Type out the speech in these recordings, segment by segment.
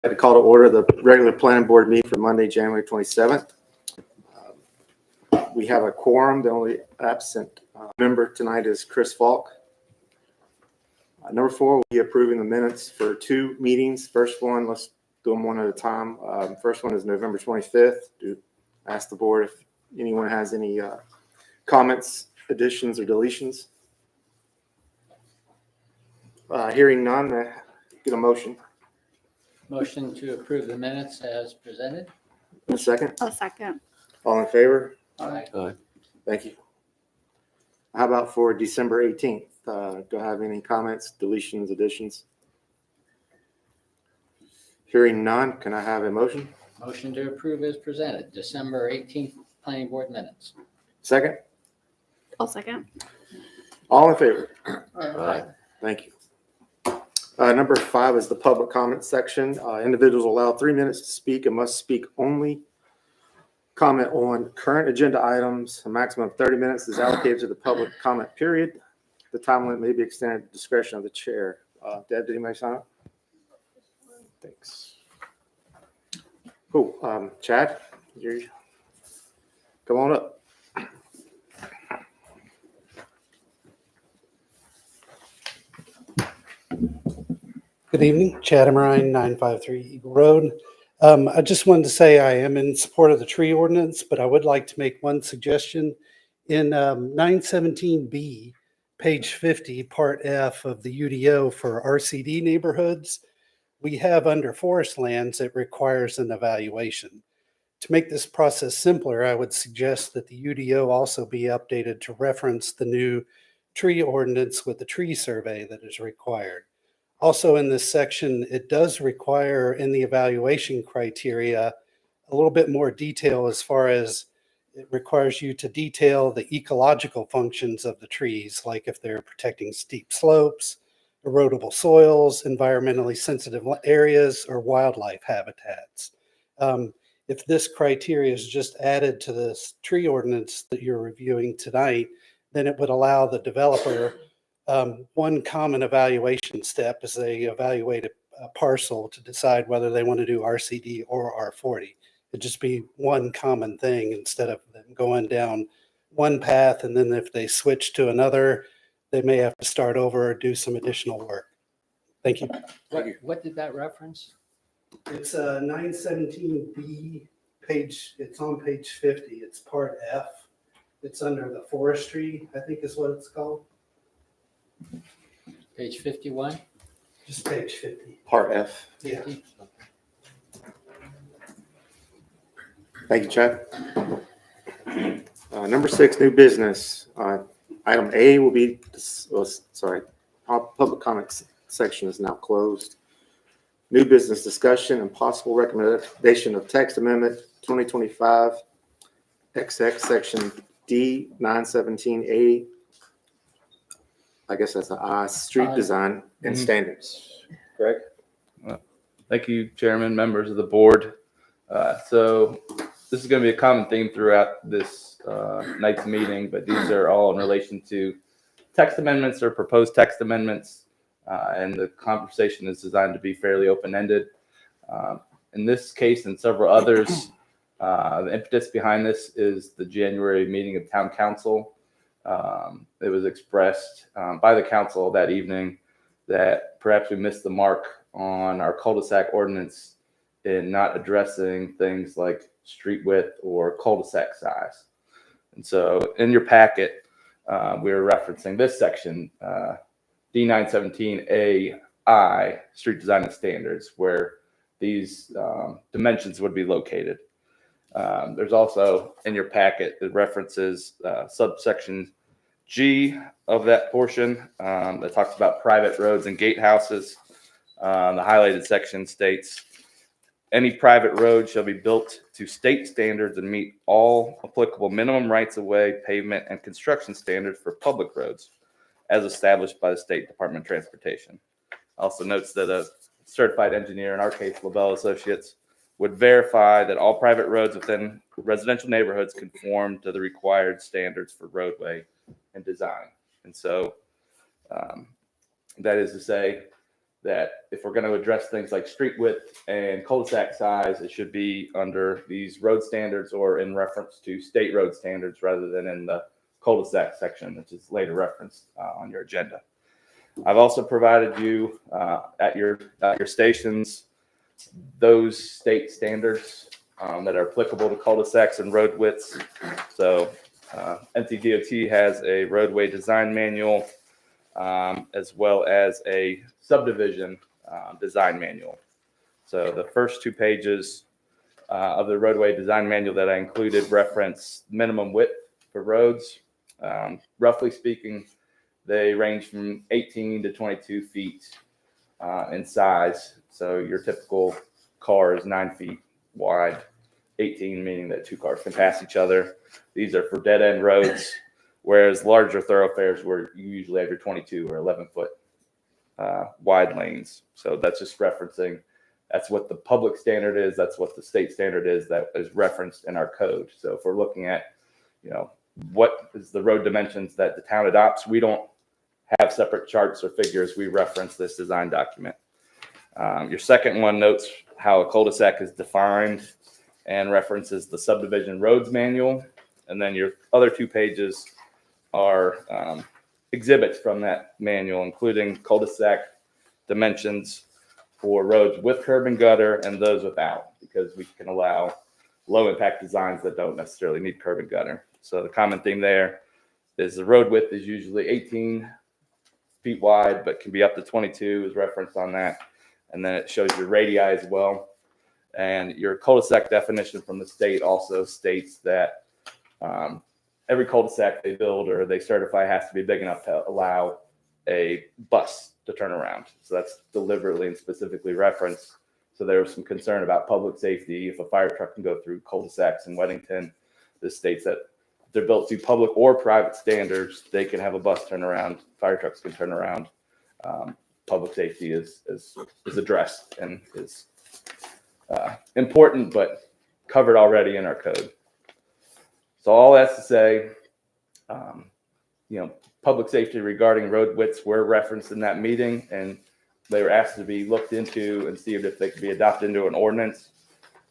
I'd like to call to order the regular planning board meeting for Monday, January 27th. We have a quorum. The only absent member tonight is Chris Falk. Number 4, we'll be approving the minutes for 2 meetings. First one, let's do them one at a time. First one is November 25th. Ask the board if anyone has any comments, additions, or deletions. Hearing none, get a motion. Motion to approve the minutes as presented. In a second. A second. All in favor? Aye. Thank you. How about for December 18th? Do I have any comments, deletions, additions? Hearing none, can I have a motion? Motion to approve as presented, December 18th planning board minutes. Second? I'll second. All in favor? Aye. Thank you. Number 5 is the public comment section. Individuals allowed 3 minutes to speak and must speak only. Comment on current agenda items. A maximum of 30 minutes is allocated to the public comment period. The time limit may be extended at the discretion of the chair. Deb, did anybody sign up? Thanks. Cool. Chad, come on up. Good evening, Chad Emerine, 953 Eagle Road. I just wanted to say I am in support of the tree ordinance, but I would like to make one suggestion. In 917B, page 50, part F of the UDO for RCD neighborhoods, we have under forest lands, it requires an evaluation. To make this process simpler, I would suggest that the UDO also be updated to reference the new tree ordinance with the tree survey that is required. Also in this section, it does require in the evaluation criteria a little bit more detail as far as it requires you to detail the ecological functions of the trees, like if they're protecting steep slopes, erodible soils, environmentally sensitive areas, or wildlife habitats. If this criteria is just added to this tree ordinance that you're reviewing tonight, then it would allow the developer one common evaluation step as they evaluate a parcel to decide whether they want to do RCD or R40. It'd just be one common thing instead of them going down one path, and then if they switch to another, they may have to start over or do some additional work. Thank you. What did that reference? It's 917B page. It's on page 50. It's part F. It's under the forestry, I think is what it's called. Page 51? Just page 50. Part F. Yeah. Thank you, Chad. Number 6, new business. Item A will be, public comments section is now closed. New business discussion and possible recommendation of text amendment 2025 XX section D 917A. I guess that's the I, street design and standards. Greg? Thank you, Chairman, members of the board. So this is going to be a common theme throughout this night's meeting, but these are all in relation to text amendments or proposed text amendments, and the conversation is designed to be fairly open-ended. In this case and several others, the impetus behind this is the January meeting of Town Council. It was expressed by the council that evening that perhaps we missed the mark on our cul-de-sac ordinance in not addressing things like street width or cul-de-sac size. And so in your packet, we were referencing this section, D917AI, street design and standards, where these dimensions would be located. There's also in your packet, it references subsection G of that portion that talks about private roads and gatehouses. The highlighted section states, any private road shall be built to state standards and meet all applicable minimum rights of way, pavement, and construction standards for public roads as established by the State Department of Transportation. Also notes that a certified engineer, in our case, LaBelle Associates, would verify that all private roads within residential neighborhoods conform to the required standards for roadway and design. And so that is to say, that if we're going to address things like street width and cul-de-sac size, it should be under these road standards or in reference to state road standards rather than in the cul-de-sac section, which is later referenced on your agenda. I've also provided you at your stations those state standards that are applicable to cul-de-sacs and road widths. So NCDOT has a roadway design manual as well as a subdivision design manual. So the first 2 pages of the roadway design manual that I included reference minimum width for roads. Roughly speaking, they range from 18 to 22 feet in size. So your typical car is 9 feet wide, 18 meaning that 2 cars can pass each other. These are for dead end roads, whereas larger thoroughfares where you usually have your 22 or 11-foot wide lanes. So that's just referencing, that's what the public standard is. That's what the state standard is that is referenced in our code. So if we're looking at, what is the road dimensions that the town adopts, we don't have separate charts or figures. We reference this design document. Your second one notes how a cul-de-sac is defined and references the subdivision roads manual. And then your other 2 pages are exhibits from that manual, including cul-de-sac dimensions for roads with curb and gutter and those without, because we can allow low impact designs that don't necessarily need curb and gutter. So the common theme there is the road width is usually 18 feet wide, but can be up to 22 is referenced on that. And then it shows your radii as well. And your cul-de-sac definition from the state also states that every cul-de-sac they build or they certify has to be big enough to allow a bus to turn around. So that's deliberately and specifically referenced. So there was some concern about public safety. If a fire truck can go through cul-de-sacs in Weddington, this states that if they're built to public or private standards, they can have a bus turn around, fire trucks can turn around. Public safety is addressed and is important, but covered already in our code. So all that's to say, public safety regarding road widths were referenced in that meeting, and they were asked to be looked into and see if they could be adopted into an ordinance.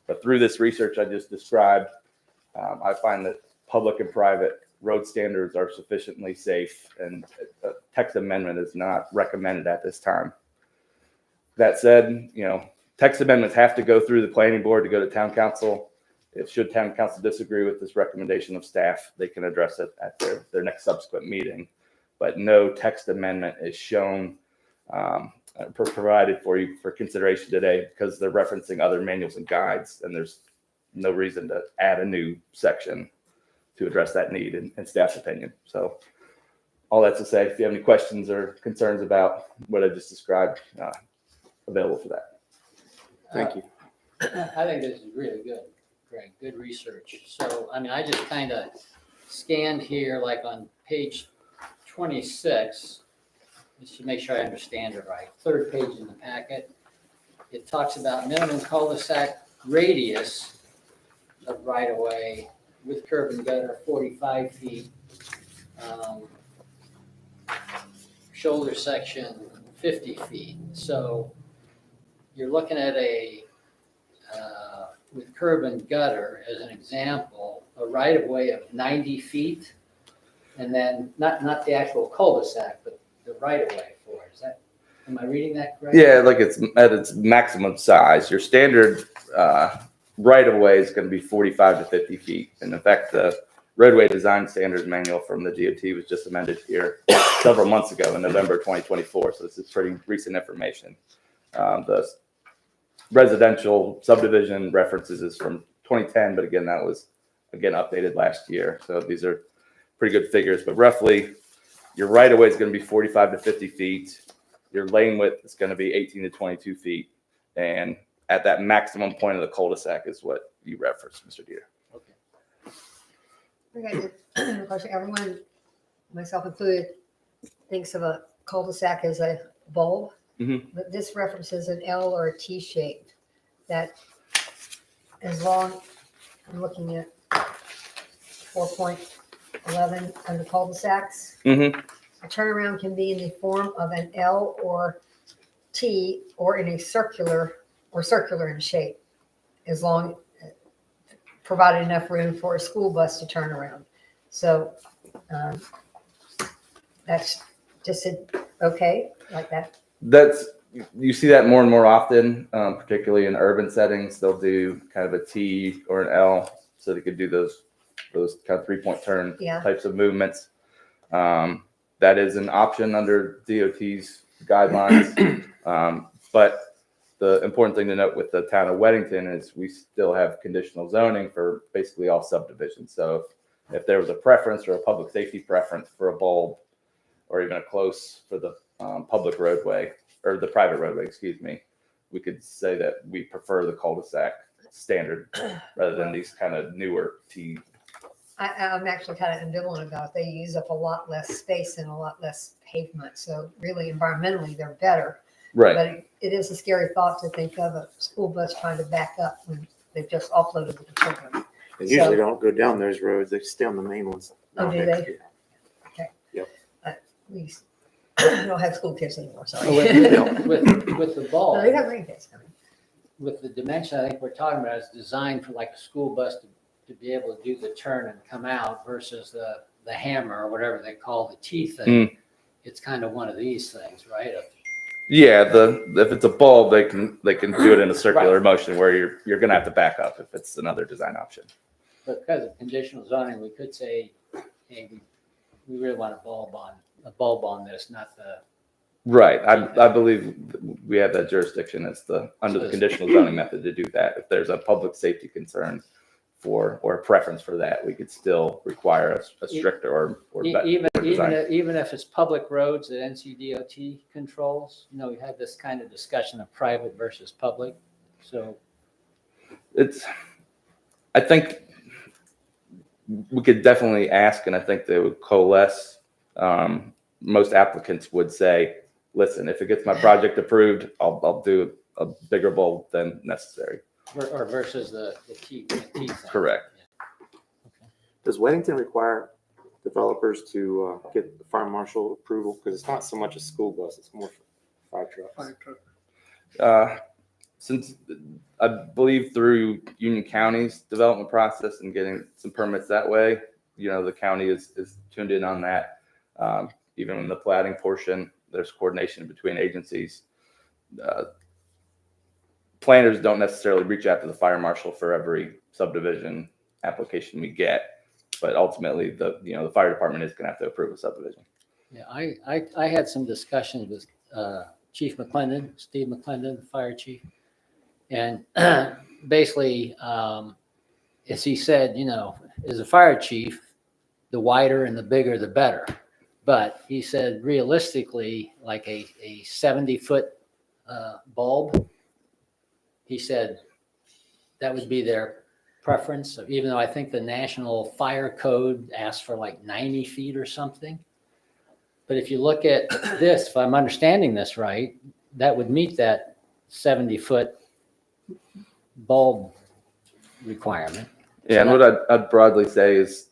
But through this research I just described, I find that public and private road standards are sufficiently safe, and a text amendment is not recommended at this time. That said, text amendments have to go through the planning board to go to town council. Should town council disagree with this recommendation of staff, they can address it at their next subsequent meeting. But no text amendment is shown, provided for you for consideration today, because they're referencing other manuals and guides, and there's no reason to add a new section to address that need in staff's opinion. So all that to say, if you have any questions or concerns about what I just described, available for that. Thank you. I think this is really good, Greg, good research. So, I just kind of scanned here, like on page 26, just to make sure I understand it right. 3rd page in the packet. It talks about minimum cul-de-sac radius of right-of-way with curb and gutter 45 feet. Shoulder section 50 feet. So you're looking at with curb and gutter as an example, a right-of-way of 90 feet, and then not the actual cul-de-sac, but the right-of-way for it. Am I reading that correctly? Yeah, like it's at its maximum size. Your standard right-of-way is going to be 45 to 50 feet. And in fact, the roadway design standards manual from the DOT was just amended here several months ago in November 2024. So this is pretty recent information. The residential subdivision references is from 2010, but again, that was updated last year. So these are pretty good figures, but roughly your right-of-way is going to be 45 to 50 feet. Your lane width is going to be 18 to 22 feet. And at that maximum point of the cul-de-sac is what you referenced, Mr. Dieter. Okay. Of course, everyone, myself included, thinks of a cul-de-sac as a bulb, but this references an L or a T shape that as long, I'm looking at 4.11 under cul-de-sacs. A turnaround can be in the form of an L or T or in a circular or circular in shape, as long provided enough room for a school bus to turn around. So that's just okay, like that. That's, you see that more and more often, particularly in urban settings. They'll do kind of a T or an L, so they could do those kind of 3-point turn Yeah. types of movements. That is an option under DOT's guidelines. But the important thing to note with the town of Weddington is we still have conditional zoning for basically all subdivisions. So if there was a preference or a public safety preference for a bulb, or even a close for the public roadway, or the private roadway, excuse me, we could say that we prefer the cul-de-sac standard rather than these kind of newer T. I'm actually kind of ambivalent about it. They use up a lot less space and a lot less pavement. So really environmentally, they're better. Right. But it is a scary thought to think of a school bus trying to back up when they've just offloaded the children. They usually don't go down those roads. They stay on the main ones. Oh, do nowadays. they? Yep. We don't have school kids anymore, sorry. With the bulb. No, they have grandkids coming. With the dimension I think we're talking about is designed for like a school bus to be able to do the turn and come out versus the hammer or whatever they call the T thing. It's kind of one of these things, right? Yeah, if it's a bulb, they can do it in a circular motion where you're gonna have to back up if it's another design option. But because of conditional zoning, we could say, hey, we really want a bulb on this, not the. Right. I believe we have that jurisdiction as under the conditional zoning method to do that. If there's a public safety concern or a preference for that, we could still require a stricter or better design. Even if it's public roads that NCDOT controls, we had this kind of discussion of private versus public. So I think we could definitely ask, and I think they would coalesce. Most applicants would say, listen, if it gets my project approved, I'll do a bigger bulb than necessary. or versus the T thing. Correct. Does Weddington require developers to get the fire marshal approval? Because it's not so much a school bus, it's more fire trucks. Since I believe through Union County's development process and getting some permits that way, the county is tuned in on that. Even in the platting portion, there's coordination between agencies. Planners don't necessarily reach out to the fire marshal for every subdivision application we get, but ultimately the fire department is going to have to approve a subdivision. Yeah, I had some discussions with Chief McClendon, Steve McClendon, the fire chief. And basically, as he said, as a fire chief, the wider and the bigger, the better. But he said, realistically, like a 70-foot bulb, he said that would be their preference, even though I think the National Fire Code asks for like 90 feet or something. But if you look at this, if I'm understanding this right, that would meet that 70-foot bulb requirement. Yeah, and what I'd broadly say is,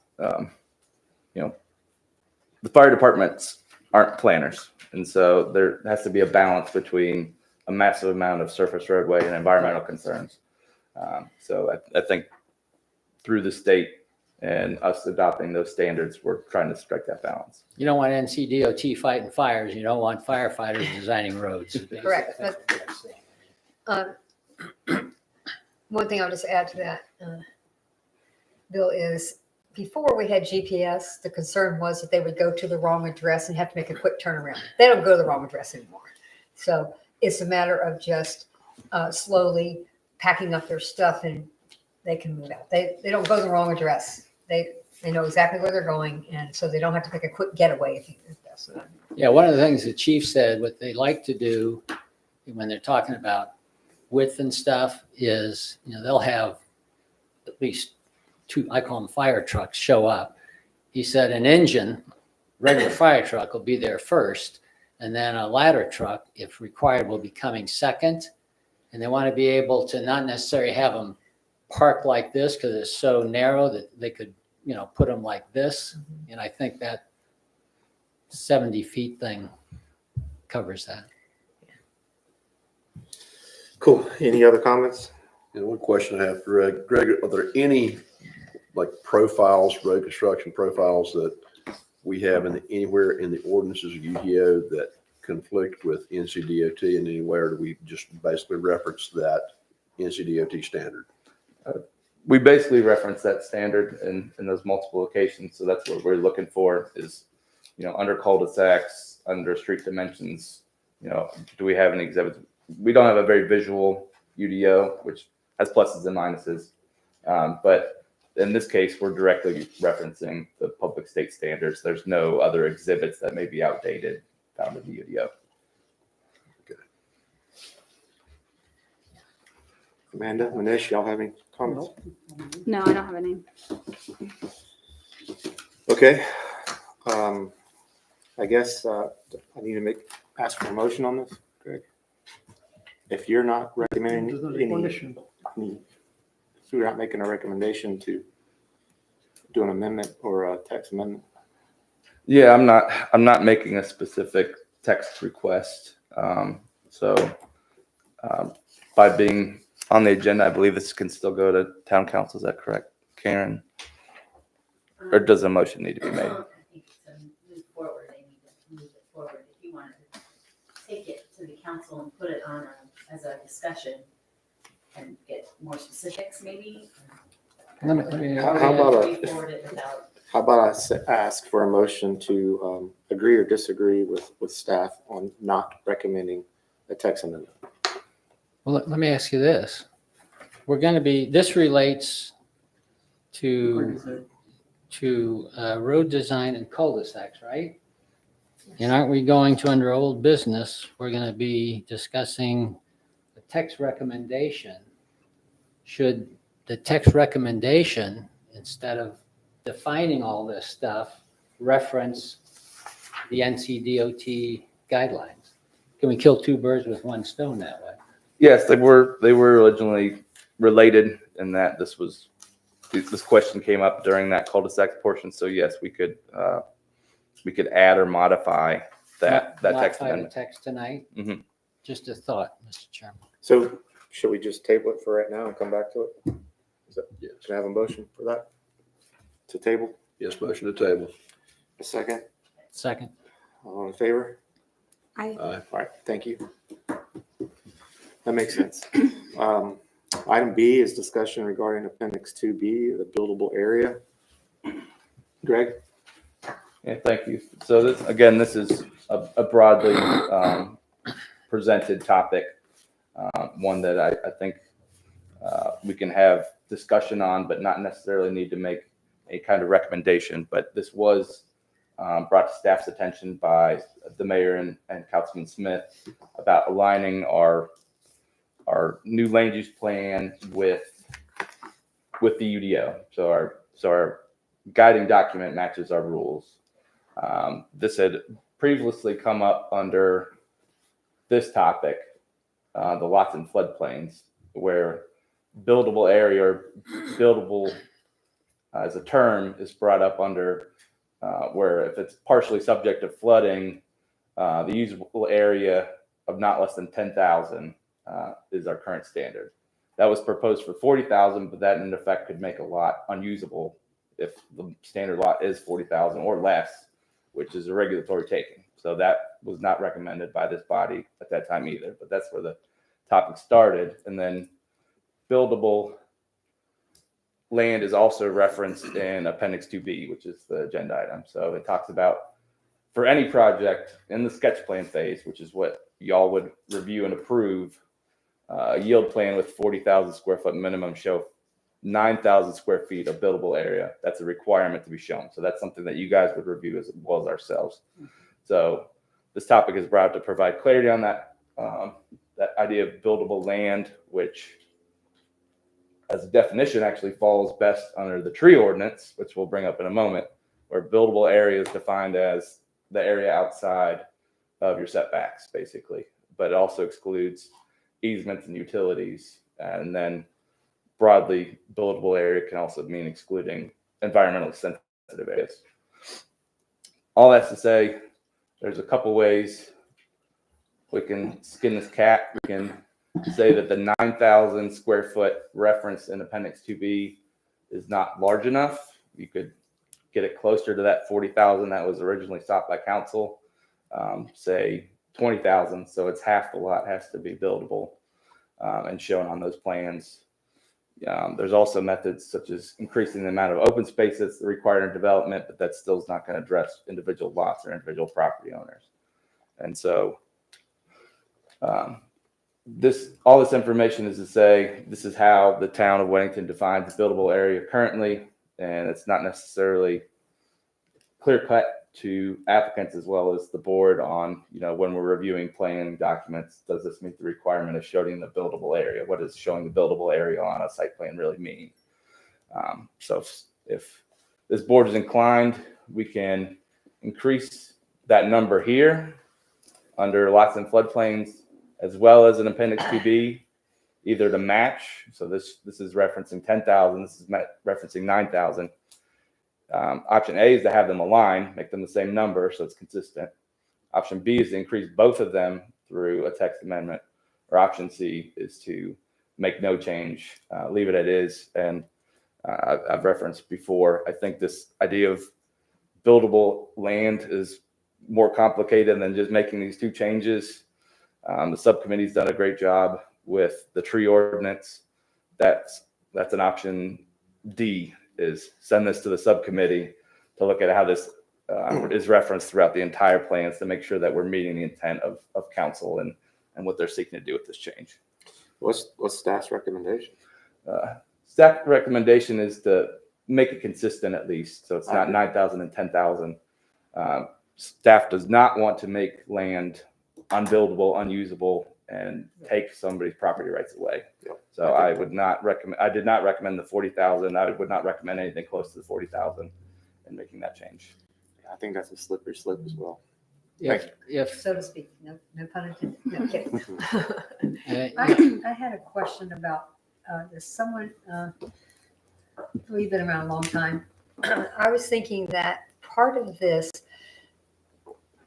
the fire departments aren't planners. And so there has to be a balance between a massive amount of surface roadway and environmental concerns. So I think through the state and us adopting those standards, we're trying to strike that balance. You don't want NCDOT fighting fires. You don't want firefighters designing roads. Correct. One thing I'll just add to that, Bill, is before we had GPS, the concern was that they would go to the wrong address and have to make a quick turnaround. They don't go to the wrong address anymore. So it's a matter of just slowly packing up their stuff and they can move out. They don't go to the wrong address. They know exactly where they're going, and so they don't have to make a quick getaway if that's what Yeah, one of the things the chief said, what they like to do when they're talking about width and stuff is, they'll have at least two, I call them fire trucks, show up. He said an engine, regular fire truck will be there first, and then a ladder truck, if required, will be coming second. And they want to be able to not necessarily have them park like this because it's so narrow that they could, put them like this. And I think that 70 feet thing covers that. Cool. Any other comments? And one question I have for Greg. Greg, are there any like profiles, road construction profiles that we have anywhere in the ordinances of UDO that conflict with NCDOT in any way, or do we just basically reference that NCDOT standard? We basically reference that standard in those multiple locations. So that's what we're looking for is, under cul-de-sacs, under street dimensions, do we have any exhibits? We don't have a very visual UDO, which has pluses and minuses. But in this case, we're directly referencing the public state standards. There's no other exhibits that may be outdated found in the UDO. Amanda, Manish, y'all have any comments? No, I don't have any. Okay. I guess I need to ask for a motion on this, Greg. If you're not recommending if you're not making a recommendation to do an amendment or a text amendment. Yeah, I'm not making a specific text request. By being on the agenda, I believe this can still go to town council. Is that correct, Karen? Or does a motion need to be made? I think to move forward, they need to move it forward. If you wanted to take it to the council and put it on as a discussion and get more specifics, maybe. How about I ask for a motion to agree or disagree with staff on not recommending a text amendment? Well, let me ask you this. This relates to road design and cul-de-sacs, right? And aren't we going to, under old business, we're going to be discussing the text recommendation? Should the text recommendation, instead of defining all this stuff, reference the NCDOT guidelines? Can we kill two birds with one stone that way? Yes, they were originally related in that this question came up during that cul-de-sac portion. So yes, we could add or modify that text Modify the amendment. text tonight? Mhm. Just a thought, Mr. Chairman. So should we just table it for right now and come back to it? Yes. Can I have a motion for that? To table? Yes, motion to table. A second? Second. All in favor? I Aye. All right, thank you. That makes sense. Item B is discussion regarding Appendix 2B, the buildable area. Greg? Yeah, thank you. So this is a broadly presented topic, one that I think we can have discussion on, but not necessarily need to make a kind of recommendation. But this was brought to staff's attention by the mayor and Councilman Smith about aligning our new land use plan with the UDO. So our guiding document matches our rules. This had previously come up under this topic, the lots in floodplains, where buildable area or buildable as a term is brought up under where if it's partially subject to flooding, the usable area of not less than 10,000 is our current standard. That was proposed for 40,000, but that in effect could make a lot unusable if the standard lot is 40,000 or less, which is a regulatory taking. So that was not recommended by this body at that time either, but that's where the topic started. And then buildable land is also referenced in Appendix 2B, which is the agenda item. So it talks about for any project in the sketch plan phase, which is what y'all would review and approve, a yield plan with 40,000 square foot minimum show 9,000 square feet of buildable area. That's a requirement to be shown. So that's something that you guys would review as well as ourselves. So this topic is brought to provide clarity on that, that idea of buildable land, which as a definition actually falls best under the tree ordinance, which we'll bring up in a moment, where buildable area is defined as the area outside of your setbacks, basically, but it also excludes easements and utilities. And then broadly, buildable area can also mean excluding environmentally sensitive areas. All that's to say, there's a couple ways we can skin this cat. We can say that the 9,000 square foot reference in Appendix 2B is not large enough. You could get it closer to that 40,000 that was originally sought by council, say 20,000. So it's half the lot has to be buildable and shown on those plans. There's also methods such as increasing the amount of open space that's required in development, but that still is not going to address individual lots or individual property owners. And so all this information is to say this is how the town of Weddington defines the buildable area currently, and it's not necessarily clear cut to applicants as well as the board on, when we're reviewing planning documents, does this meet the requirement of showing the buildable area? What does showing the buildable area on a site plan really mean? So if this board is inclined, we can increase that number here under lots and floodplains, as well as an Appendix 2B, either to match. So this is referencing 10,000. This is referencing 9,000. Option A is to have them align, make them the same number so it's consistent. Option B is to increase both of them through a text amendment. Or option C is to make no change, leave it as is. And I've referenced before, I think this idea of buildable land is more complicated than just making these two changes. The subcommittee's done a great job with the tree ordinance. That's an option D, is send this to the subcommittee to look at how this is referenced throughout the entire plans to make sure that we're meeting the intent of council and what they're seeking to do with this change. What's staff's recommendation? Staff recommendation is to make it consistent at least, so it's not 9,000 and 10,000. Staff does not want to make land unbuildable, unusable, and take somebody's property rights away. Yep. So I did not recommend the 40,000. I would not recommend anything close to the 40,000 in making that change. I think that's a slippery slope as well. If, So to speak, no pun intended. No kidding. uh, I had a question about this. Someone, we've been around a long time. I was thinking that part of this,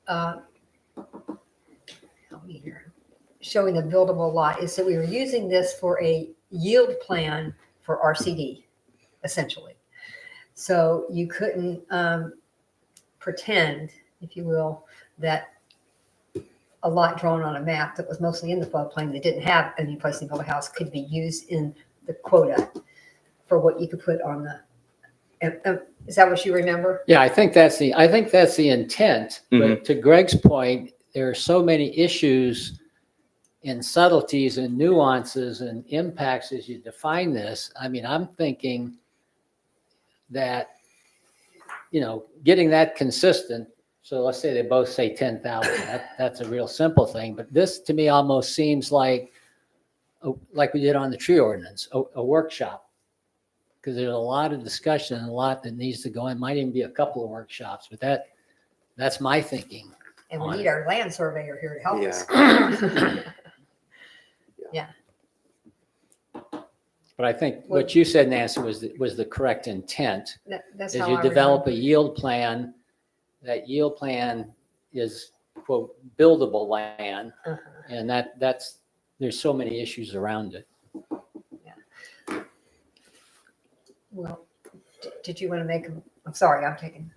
help me here, showing the buildable lot is that we were using this for a yield plan for RCD, essentially. So you couldn't pretend, if you will, that a lot drawn on a map that was mostly in the floodplain that didn't have any place to build a house could be used in the quota for what you could put on the. Is that what you remember? yeah, I think that's the intent. But to Greg's point, there are so many issues and subtleties and nuances and impacts as you define this. I mean, I'm thinking that, getting that consistent. So let's say they both say 10,000. That's a real simple thing. But this to me almost seems like we did on the tree ordinance, a workshop. Because there's a lot of discussion and a lot that needs to go in. Might even be a couple of workshops, but that's my thinking. And we need our land surveyor here to help us. But I think what you said, Nancy, was the correct intent. That's As how you I develop remember. a yield plan, that yield plan is, quote, buildable land. Uh-huh. And there's so many issues around it. Well, did you want to make I'm sorry, I'm taking,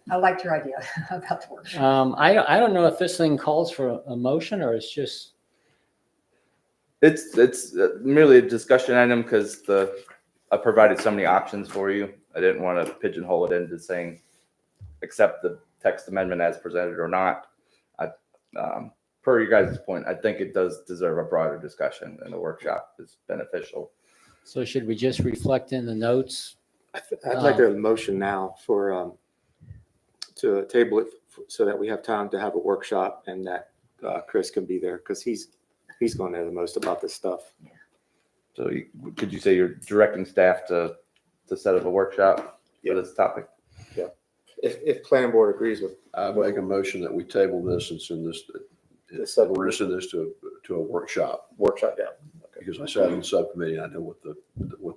I liked your idea about the workshop. I don't know if this thing calls for a motion or it's just, It's merely a discussion item because I provided so many options for you. I didn't want to pigeonhole it into saying accept the text amendment as presented or not. Per your guys' point, I think it does deserve a broader discussion, and the workshop is beneficial. so should we just reflect in the notes? I'd like a motion now for, to table it so that we have time to have a workshop and that Chris can be there because he's going to know the most about this stuff. So could you say you're directing staff to set up a workshop for this topic? If planning board agrees with I make a motion that we table this and send this, we're going to send this to a workshop. workshop, Because I sat on the subcommittee and I know what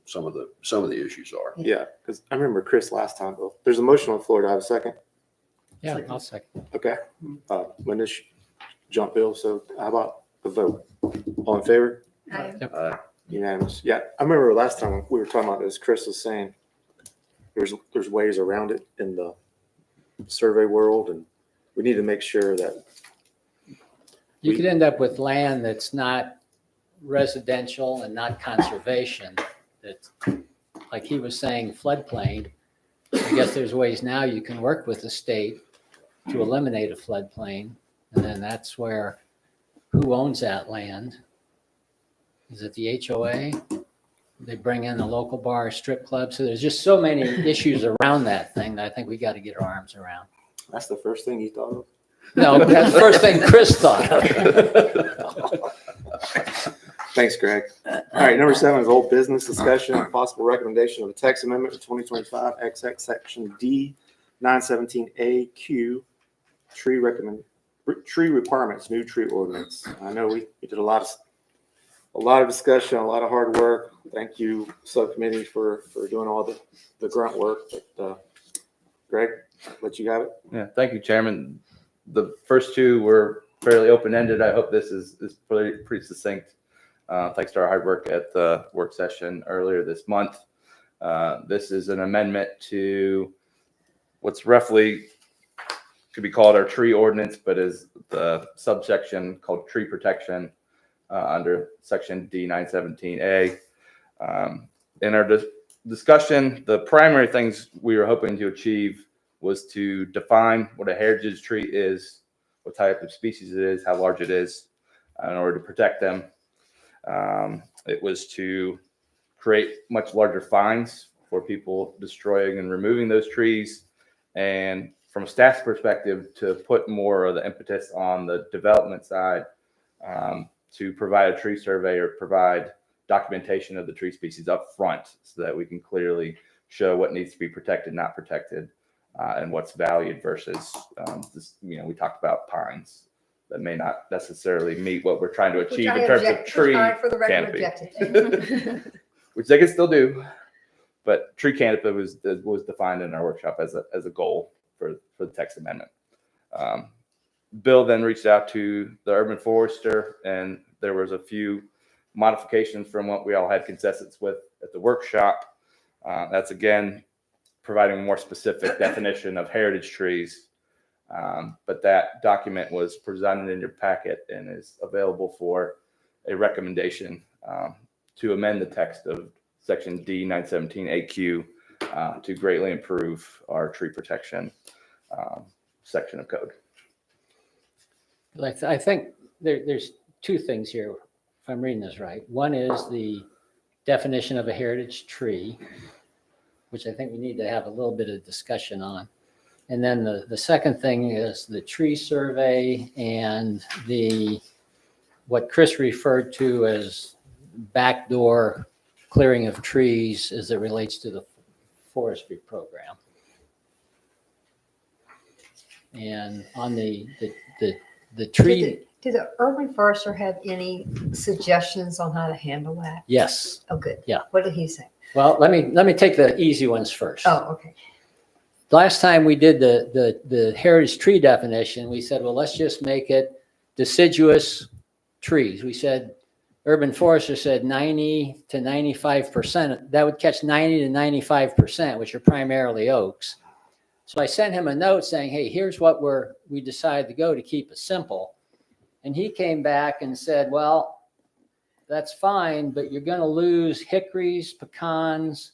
some of the issues are. yeah, because I remember Chris last time. Bill. There's a motion on the floor. Do I have a second? Yeah, I'll second. Okay. When this jump Bill, so how about the vote? All in favor? I- Unanimous. Yeah, I remember last time we were talking about this, Chris was saying there's ways around it in the survey world, and we need to make sure that You could end up with land that's not residential and not conservation. That's, like he was saying, floodplain. I guess there's ways now you can work with the state to eliminate a floodplain. And then that's where, who owns that land? Is it the HOA? They bring in the local bar, strip club. So there's just so many issues around that thing that I think we got to get our arms around. that's the first thing you thought of. No, that's the first thing Chris thought of. Thanks, Greg. All right, number 7 is old business discussion and possible recommendation of a text amendment to 2025 XX Section D 917AQ tree requirements, new tree ordinance. I know we did a lot of discussion, a lot of hard work. Thank you, subcommittee, for doing all the grunt work. But Greg, let you have it. Yeah, thank you, Chairman. The first two were fairly open-ended. I hope this is pretty succinct. Thanks to our hard work at the work session earlier this month. This is an amendment to what's roughly could be called our tree ordinance, but is the subsection called tree protection under Section D 917A. In our discussion, the primary things we were hoping to achieve was to define what a heritage tree is, what type of species it is, how large it is, in order to protect them. It was to create much larger fines for people destroying and removing those trees, and from a staff's perspective, to put more of the impetus on the development side, to provide a tree survey or provide documentation of the tree species up front so that we can clearly show what needs to be protected, not protected, and what's valued versus this, we talked about pines that may not necessarily meet what we're trying to Which achieve I in terms of object- which tree I, for the record, canopy, objected. which they can still do. But tree canopy was defined in our workshop as a goal for the text amendment. Bill then reached out to the urban forester, and there was a few modifications from what we all had consensus with at the workshop. That's again providing a more specific definition of heritage trees. But that document was presented in your packet and is available for a recommendation to amend the text of Section D 917AQ to greatly improve our tree protection section of code. I think there's two things here, if I'm reading this right. One is the definition of a heritage tree, which I think we need to have a little bit of discussion on. And then the second thing is the tree survey and what Chris referred to as backdoor clearing of trees as it relates to the forestry program. And on the tree, Did the urban forester have any suggestions on how to handle that? yes. Oh, good. Yeah. What did he say? Well, let me take the easy ones first. Oh, okay. Last time we did the heritage tree definition, we said, well, let's just make it deciduous trees. We said, urban forester said 90 to 95%. That would catch 90 to 95%, which are primarily oaks. So I sent him a note saying, hey, here's what we decided to go to keep it simple. And he came back and said, well, that's fine, but you're going to lose hickories, pecans,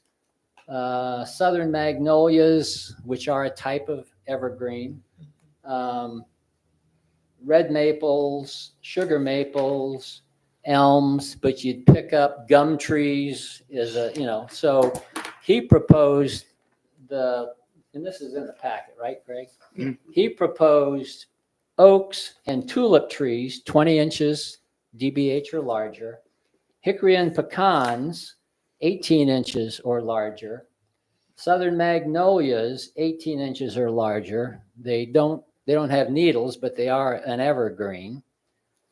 southern magnolias, which are a type of evergreen, red maples, sugar maples, elms, but you'd pick up gum trees so he proposed and this is in the packet, right, Greg? Mm-hmm. He proposed oaks and tulip trees, 20 inches DBH or larger, hickory and pecans, 18 inches or larger, southern magnolias, 18 inches or larger. They don't have needles, but they are an evergreen.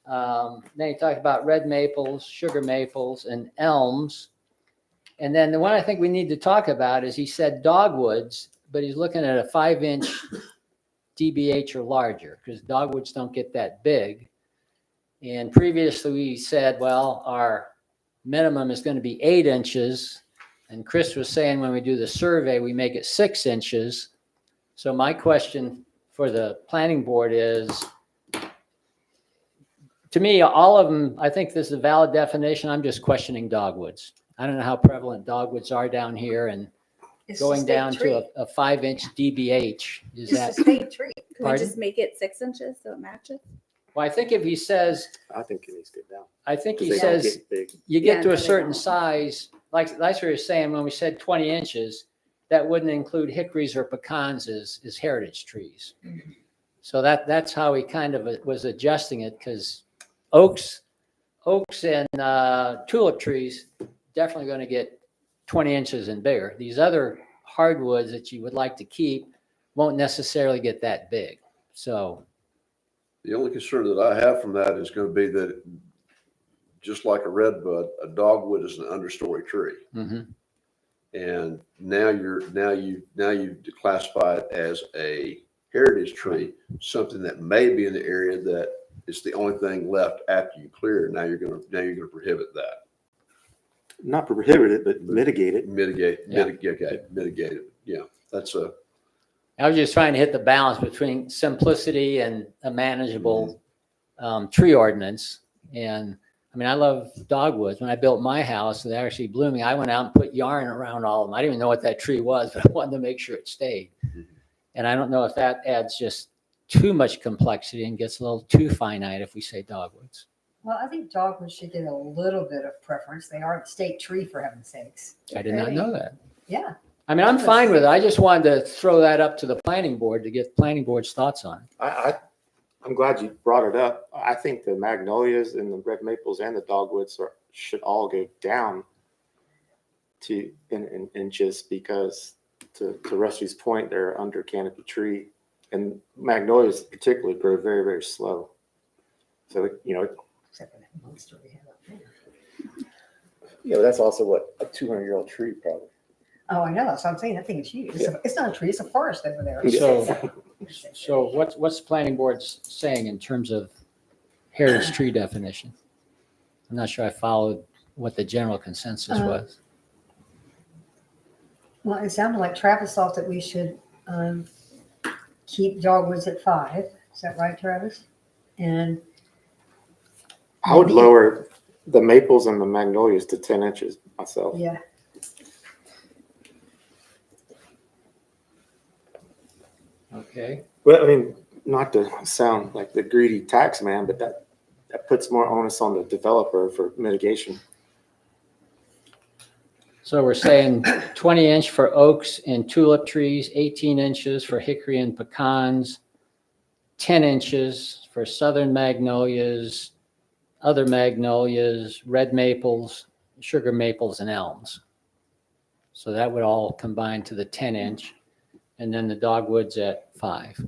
Then he talked about red maples, sugar maples, and elms. And then the one I think we need to talk about is he said dogwoods, but he's looking at a 5-inch DBH or larger because dogwoods don't get that big. And previously we said, well, our minimum is going to be 8 inches. And Chris was saying when we do the survey, we make it 6 inches. So my question for the planning board is, to me, all of them, I think this is a valid definition. I'm just questioning dogwoods. I don't know how prevalent dogwoods are down here, and It's a going state down tree. to a 5-inch DBH, is It's a that, state tree. Can we Pardon? just make it 6 inches so it matches? well, I think if he says, I think it needs to go down. I think he They don't says, get big. you Yeah, get to no, a they certain don't. size, like that's what you're saying, when we said 20 inches, that wouldn't include hickories or pecans as heritage trees. So that's how he kind of was adjusting it, because oaks and tulip trees definitely going to get 20 inches and bigger. These other hardwoods that you would like to keep won't necessarily get that big. So, The only concern that I have from that is going to be that just like a redbud, a dogwood is an understory tree. mhm. And now you classify it as a heritage tree, something that may be in the area that is the only thing left after you clear. Now you're gonna prohibit that. Not prohibit it, but mitigate it. Mitigate Yeah. it. Yeah, that's a, I was just trying to hit the balance between simplicity and a manageable tree ordinance. And I mean, I love dogwoods. When I built my house, they're actually blooming. I went out and put yarn around all of them. I didn't even know what that tree was, but I wanted to make sure it stayed. And I don't know if that adds just too much complexity and gets a little too finite if we say dogwoods. Well, I think dogwoods should get a little bit of preference. They are the state tree, for heaven's sakes. I did not know that. Yeah. I mean, I'm fine with it. I just wanted to throw that up to the planning board to get planning board's thoughts on it. I'm glad you brought it up. I think the magnolias and the red maples and the dogwoods should all go down to in inches, because to Rusty's point, they're under canopy tree, and magnolias particularly grow very, very slow. So, Except for that monster we have up there. yeah, that's also what, a 200-year-old tree probably. Oh, I know. That's what I'm saying. That thing is huge. It's not a tree. It's a forest over there. So what's the planning board saying in terms of heritage tree definition? I'm not sure I followed what the general consensus was. Well, it sounded like Travis thought that we should keep dogwoods at 5. Is that right, Travis? And I would lower the maples and the magnolias to 10 inches myself. yeah, Okay. Well, I mean, not to sound like the greedy tax man, but that puts more onus on the developer for mitigation. So we're saying 20 inch for oaks and tulip trees, 18 inches for hickory and pecans, 10 inches for southern magnolias, other magnolias, red maples, sugar maples, and elms. So that would all combine to the 10 inch, and then the dogwoods at 5.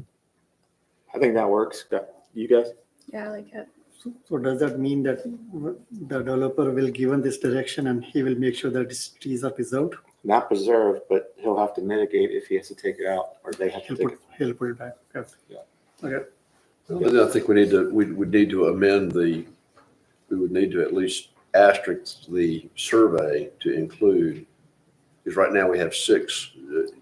I think that works. You guys? Yeah, I like it. So does that mean that the developer will given this direction and he will make sure that these trees are preserved? Not preserved, but he'll have to mitigate if he has to take it out, or they have to take it. He'll put it back. Okay. Yeah. Okay. I think we would need to amend we would need to at least asterisk the survey to include, because right now we have six and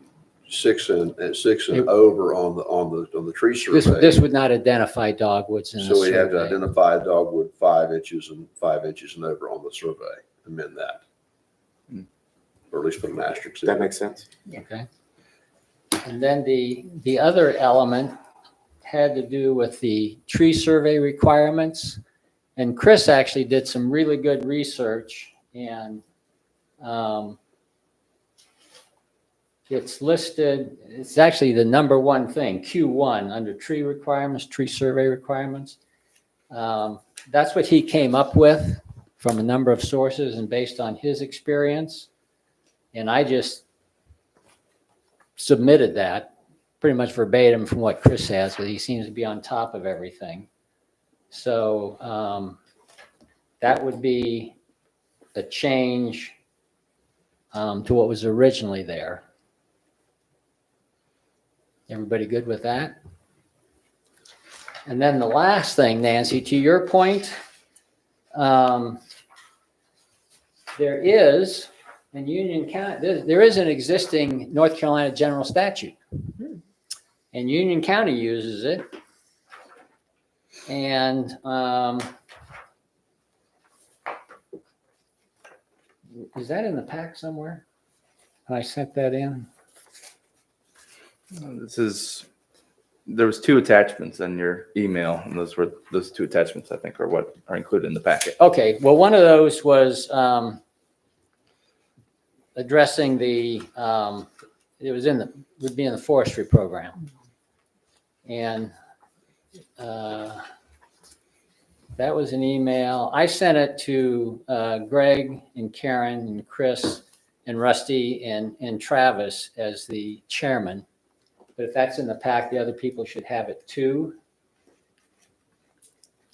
over on the tree survey. This would not identify dogwoods in the So we have to survey. identify dogwood 5 inches and 5 inches and over on the survey, amend that. Or at least put an asterisk. in That it. makes sense. Okay. And then the other element had to do with the tree survey requirements. And Chris actually did some really good research, and it's listed, it's actually the number one thing, Q1, under tree requirements, tree survey requirements. That's what he came up with from a number of sources and based on his experience. And I just submitted that pretty much verbatim from what Chris has, but he seems to be on top of everything. So that would be a change to what was originally there. Everybody good with that? And then the last thing, Nancy, to your point, there is in Union County, there is an existing North Carolina general statute. And Union County uses it. And is that in the pack somewhere? I sent that in. There was 2 attachments in your email, and those 2 attachments, I think, are what are included in the packet. Okay, well, one of those was addressing it would be in the forestry program. And that was an email. I sent it to Greg and Karen and Chris and Rusty and Travis as the chairman. But if that's in the pack, the other people should have it too.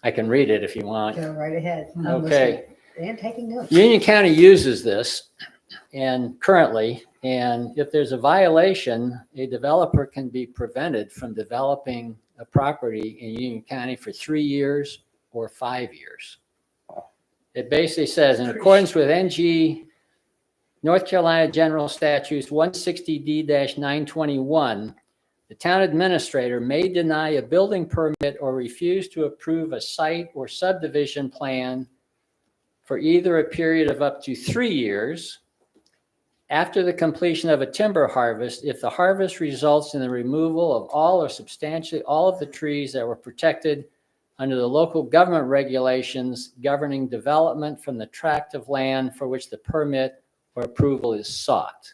I can read it if you want. Go right ahead. I'm Okay. listening and taking notes. Union County uses this and currently, and if there's a violation, a developer can be prevented from developing a property in Union County for 3 years or 5 years. It basically says, in accordance with NG North Carolina General Statutes 160D-921, the town administrator may deny a building permit or refuse to approve a site or subdivision plan for either a period of up to 3 years after the completion of a timber harvest if the harvest results in the removal of all or substantially all of the trees that were protected under the local government regulations governing development from the tract of land for which the permit or approval is sought.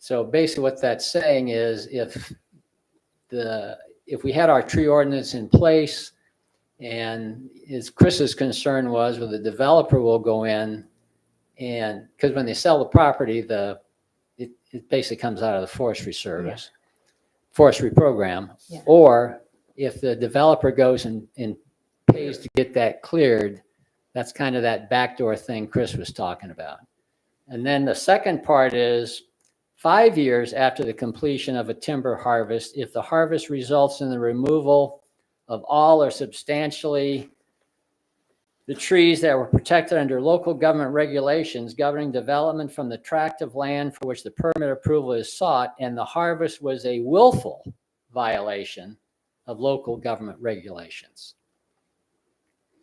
So basically what that's saying is if we had our tree ordinance in place, and as Chris's concern was, well, the developer will go in and, because when they sell the property, it basically comes out of the Forestry Service, forestry program. Yeah. Or if the developer goes and pays to get that cleared, that's kind of that backdoor thing Chris was talking about. And then the second part is 5 years after the completion of a timber harvest, if the harvest results in the removal of all or substantially the trees that were protected under local government regulations governing development from the tract of land for which the permit approval is sought, and the harvest was a willful violation of local government regulations.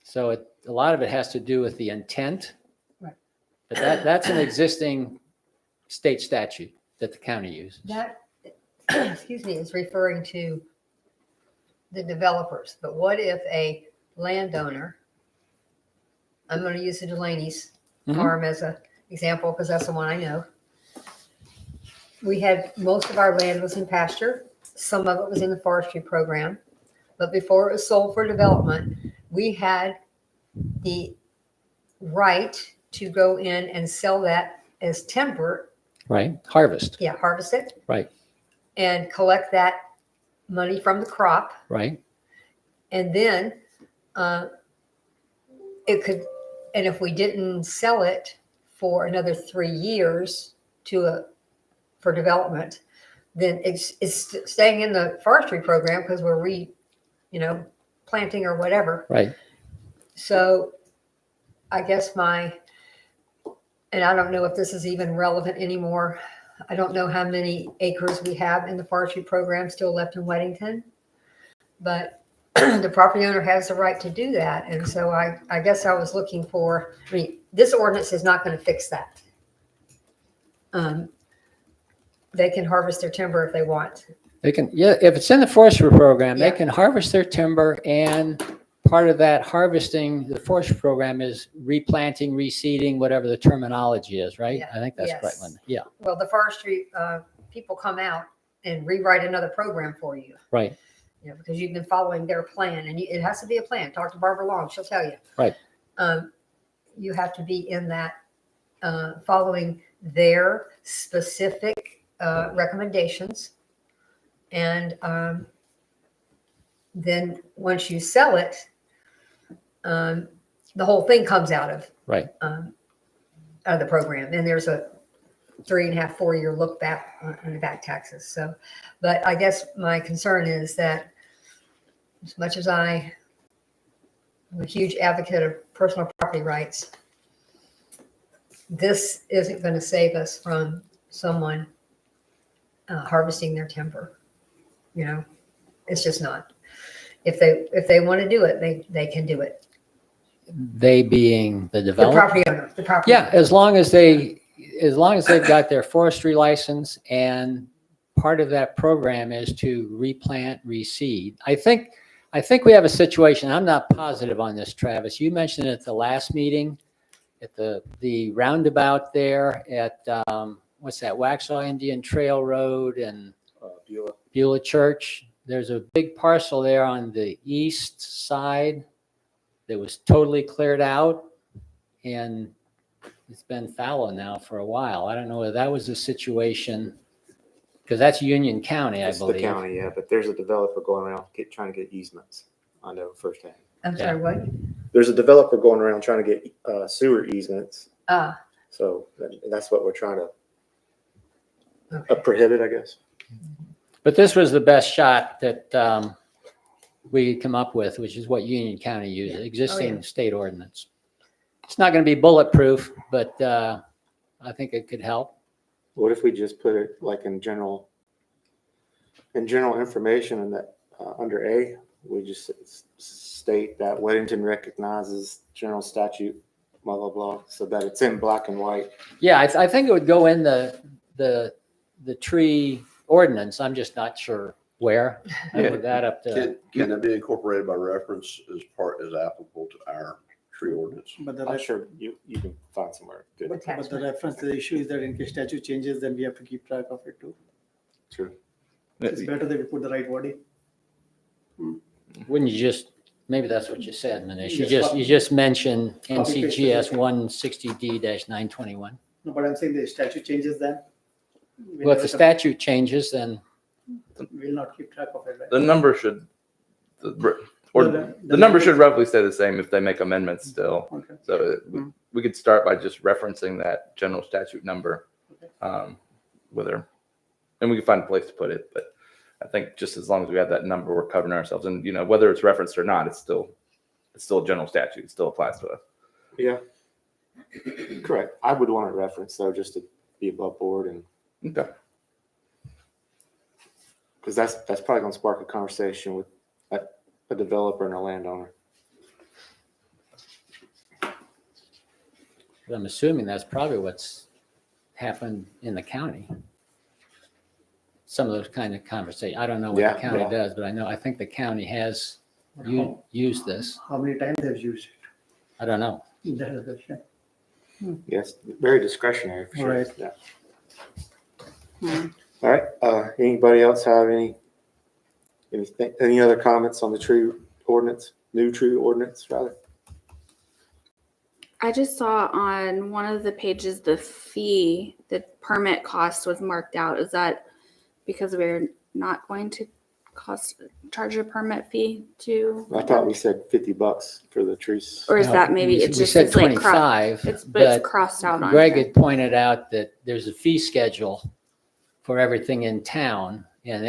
So a lot of it has to do with the intent. Right. But that's an existing state statute that the county uses. That, excuse me, is referring to the developers. But what if a landowner, I'm going to use the Delaney's Mhm. farm as an example because that's the one I know. We had, most of our land was in pasture. Some of it was in the forestry program. But before it was sold for development, we had the right to go in and sell that as timber. Right, harvest, Yeah, harvest it. Right. And collect that money from the crop. right? And then it could, and if we didn't sell it for another 3 years for development, then it's staying in the forestry program because we're planting or whatever. Right. So I guess and I don't know if this is even relevant anymore. I don't know how many acres we have in the forestry program still left in Weddington, but the property owner has the right to do that. And so I guess I was looking for, this ordinance is not going to fix that. They can harvest their timber if they want. They can, yeah, if it's in the forestry program, they Yeah. can harvest their timber, and part of that harvesting, the forestry program is replanting, reseeding, whatever the terminology is, right? Yeah. I think that's right, Yes. Linda. Yeah, Well, the forestry people come out and rewrite another program for you, right, because you've been following their plan, and it has to be a plan. Talk to Barbara Long; she'll tell you. Right. You have to be in that, following their specific recommendations, and then once you sell it, the whole thing comes out of right. the program. And there's a 3.5, 4 year look back on the back taxes. So, but I guess my concern is that as much as I I'm a huge advocate of personal property rights. This isn't going to save us from someone harvesting their timber. You know, it's just not. If they want to do it, they can do it. They being the The developer? property owner, the property. Yeah, as long as they've got their forestry license, and part of that program is to replant, reseed. I think we have a situation, I'm not positive on this, Travis. You mentioned it at the last meeting, at the roundabout there at, what's that, Waxhaw Indian Trail Road and Beulah Church. There's a big parcel there on the east side that was totally cleared out, and it's been fallow now for a while. I don't know whether that was a situation, because that's Union County, I It's the believe. county, yeah, but there's a developer going around trying to get easements. I know firsthand. I'm sorry, what? There's a developer going around trying to get sewer easements. Ah, So that's what we're trying to okay. prohibit, I guess. But this was the best shot that we could come up with, which is what Union County used, existing state ordinance. It's not going to be bulletproof, but I think it could help. What if we just put it like in general information, and that under A, we just state that Weddington recognizes general statute, blah, blah, blah, so that it's in black and white. Yeah, I think it would go in the tree ordinance. I'm just not sure where. I Yeah. put that up to. Can that be incorporated by reference as applicable to our tree ordinance? But I'm sure you can find somewhere good. but the reference, the issue is that in case statute changes, then we have to keep track of it too. True. It's better that we put the right wording. Wouldn't you just, maybe that's what you said, Manish. Yes, You just mentioned Copy paste NCGS it. 160D-921. No, but I'm saying the statute changes then. Well, if the statute changes, then We'll not keep track of it, right? The number should, The number should roughly stay the same if they make amendments still. Okay. So we could start by just referencing that general statute number. Okay. And we can find a place to put it, but I think just as long as we have that number, we're covering ourselves. And, whether it's referenced or not, it's still a general statute. It still applies to us. Yeah. Correct. I would want a reference though, just to be above board, and Okay. because that's probably going to spark a conversation with a developer and a landowner. I'm assuming that's probably what's happened in the county. Some of those kind of conversations. I don't know what Yeah, the county yeah. does, but I think the county has used this. How many times they've used I don't know. it? That is the question. Yes, very discretionary for sure. Right. Yeah. All right. Anybody else have any other comments on the tree ordinance, new tree ordinance rather? I just saw on one of the pages the fee, the permit cost was marked out. Is that because we're not going to charge a permit fee to? I thought we said $50 for the trees. Or is No, that maybe we it's just said it's like 25, but but it's crossed out on Greg here. had pointed out that there's a fee schedule for everything in town, and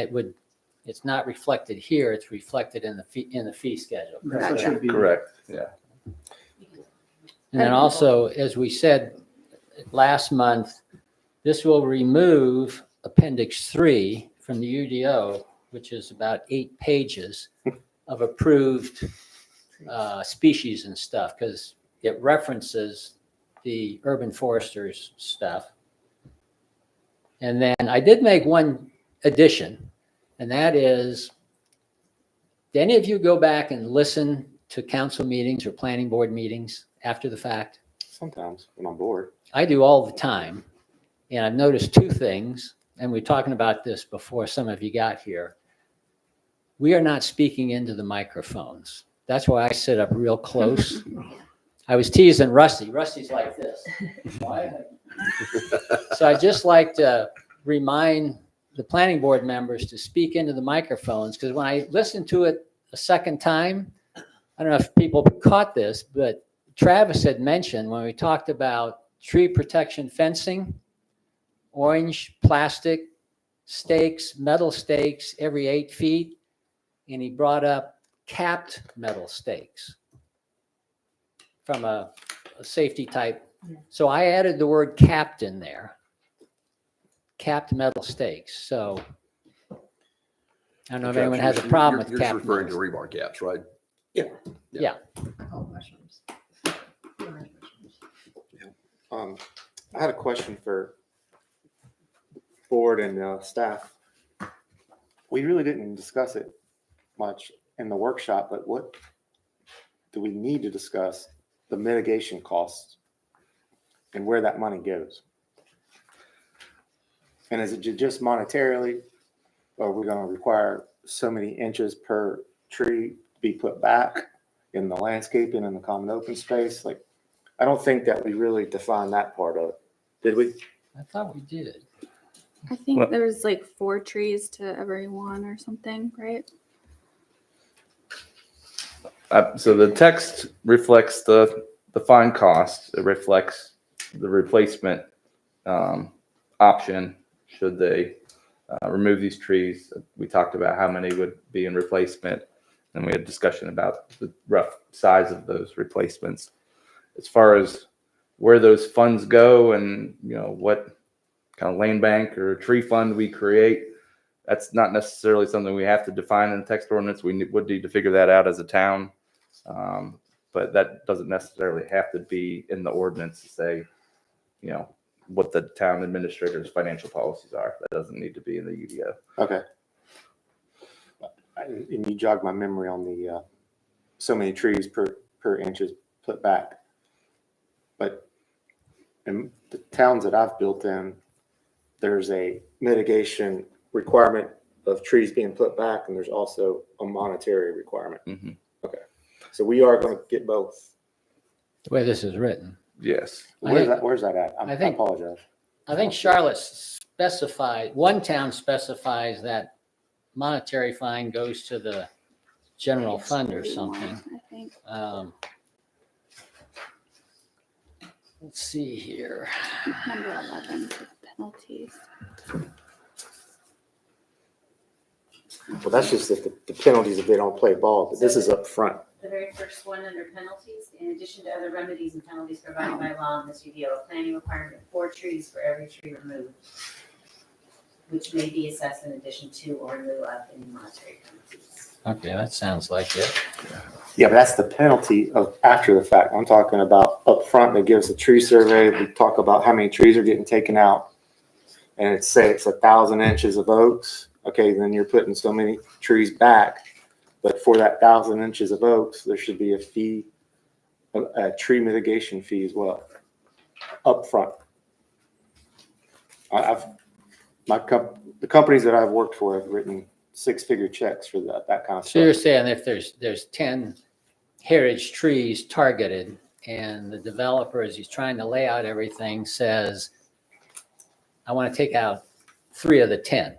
it's not reflected here. It's reflected in the fee schedule. That's what Gotcha. should be. Correct. Yeah. And then also, as we said last month, this will remove Appendix 3 from the UDO, which is about 8 pages of approved species and stuff, because it references the urban foresters stuff. And then I did make one addition, and that is, did any of you go back and listen to council meetings or planning board meetings after the fact? Sometimes when I'm bored. I do all the time. And I've noticed 2 things, and we were talking about this before some of you got here. We are not speaking into the microphones. That's why I sit up real close. I was teasing Rusty. Rusty's like this. Why? So I just like to remind the planning board members to speak into the microphones, because when I listened to it a second time, I don't know if people caught this, but Travis had mentioned when we talked about tree protection fencing, orange plastic stakes, metal stakes every 8 feet, and he brought up capped metal stakes. from a safety type. So I added the word capped in there. Capped metal stakes, so. I don't know if anyone has a problem with You're just capped referring to metal. rebar caps, right? Oh, mushrooms. I had a question for board and staff. We really didn't discuss it much in the workshop, but what do we need to discuss? The mitigation costs and where that money goes. And is it just monetarily, or are we going to require so many inches per tree be put back in the landscaping and the common open space? Like, I don't think that we really defined that part of it. Did we? I thought we did. I think Well- there's like 4 trees to every one or something, right? So the text reflects the fine cost. It reflects the replacement option should they remove these trees. We talked about how many would be in replacement, and we had discussion about the rough size of those replacements. As far as where those funds go and, what kind of land bank or tree fund we create, that's not necessarily something we have to define in the text ordinance. We would need to figure that out as a town. But that doesn't necessarily have to be in the ordinance to say, what the town administrator's financial policies are. That doesn't need to be in the UDO. Okay. And you jogged my memory on the so many trees per inches put back. But in the towns that I've built in, there's a mitigation requirement of trees being put back, and there's also a monetary requirement. Mm-hmm. Okay. So we are going to get both. The way this is written. Yes. Where's that at? I I think- apologize. I think Charlotte specified, one town specifies that monetary fine goes to the general fund or 31, something. I think. Let's see here. Number 11, penalties. Well, that's just if the penalties if they don't play ball, but this is up front. The very first one under penalties, in addition to other remedies and penalties provided by law in this UDO, a planning requirement of 4 trees for every tree removed, which may be assessed in addition to or in lieu of any monetary penalties. Okay, that sounds like it. Yeah, but that's the penalty of after the fact. I'm talking about up front that gives a tree survey. We talk about how many trees are getting taken out. And it's 1,000 inches of oaks. Okay, then you're putting so many trees back. But for that 1,000 inches of oaks, there should be a fee, a tree mitigation fee as well, up front. The companies that I've worked for have written 6-figure checks for that kind of So you're stuff. saying if there's 10 heritage trees targeted and the developer, as he's trying to lay out everything, says, I want to take out 3 of the 10.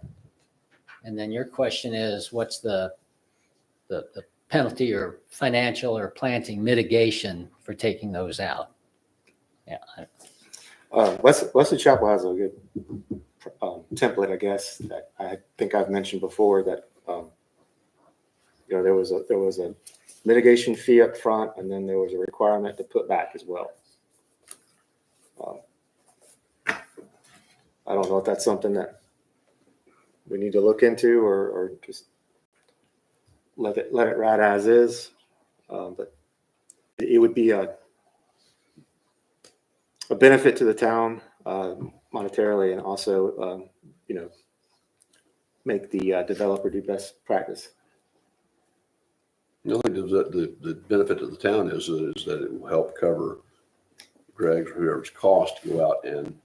And then your question is, what's the penalty or financial or planting mitigation for taking those out? Yeah. Wesley Chapel has a good template, I guess, that I think I've mentioned before that, there was a mitigation fee up front, and then there was a requirement to put back as well. I don't know if that's something that we need to look into or just let it ride as is. But it would be a benefit to the town monetarily, and also, make the developer do best practice. The only thing is that the benefit to the town is that it will help cover Greg's, whoever's cost to go out and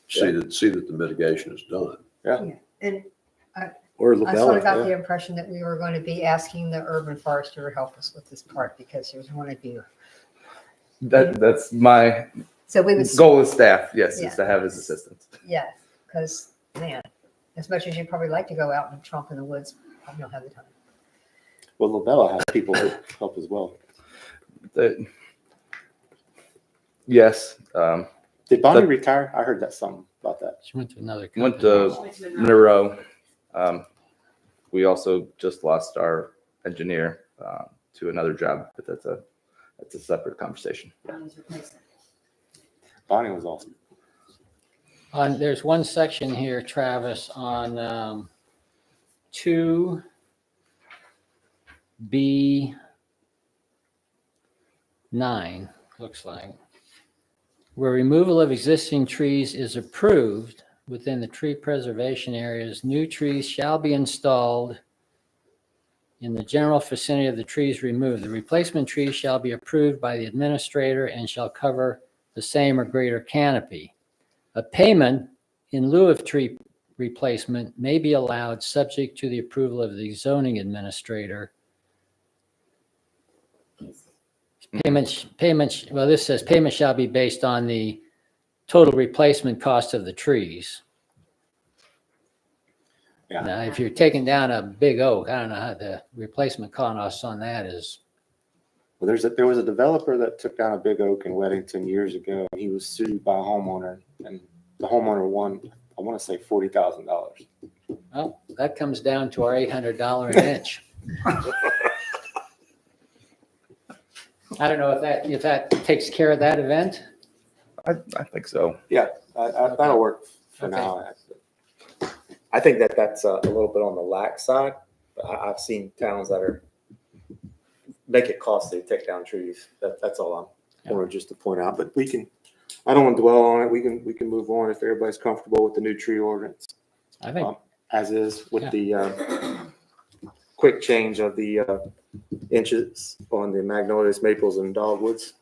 see that the mitigation is done. And Or I sort of got Labella. the impression that we were going to be asking the urban forester to help us with this part because there's one of you. That's my So we would, goal as staff. Yes, Yeah. is to have his assistance. yeah, because man, as much as you'd probably like to go out and tromp in the woods, probably don't have the time. Well, Labella has people who help as well. Yes. Did Bonnie The- retire? I heard that something about that. She went to another company. Went to She went to Monroe. Monroe. We also just lost our engineer to another job, but that's that's a separate conversation. Bonnie's replacement. Bonnie was awesome. There's one section here, Travis, on 2B9, looks like, where removal of existing trees is approved within the tree preservation areas, new trees shall be installed in the general vicinity of the trees removed. The replacement trees shall be approved by the administrator and shall cover the same or greater canopy. A payment in lieu of tree replacement may be allowed subject to the approval of the zoning administrator. Payments, well, this says payment shall be based on the total replacement cost of the trees. Yeah. Now, if you're taking down a big oak, I don't know how the replacement cost on that is. Well, there was a developer that took down a big oak in Weddington years ago. He was sued by a homeowner, and the homeowner won, I want to say $40,000. Well, that comes down to our $800 an inch. I don't know if that takes care of that event. I think so. That'll work for Okay. now. I think that's a little bit on the lax side. But I've seen towns that make it costly to take down trees. That's all I wanted just to point out. But I don't want to dwell on it. We can move on if everybody's comfortable with the new tree ordinance I think, as is with the quick change of the inches on the magnolias, maples, and dogwoods.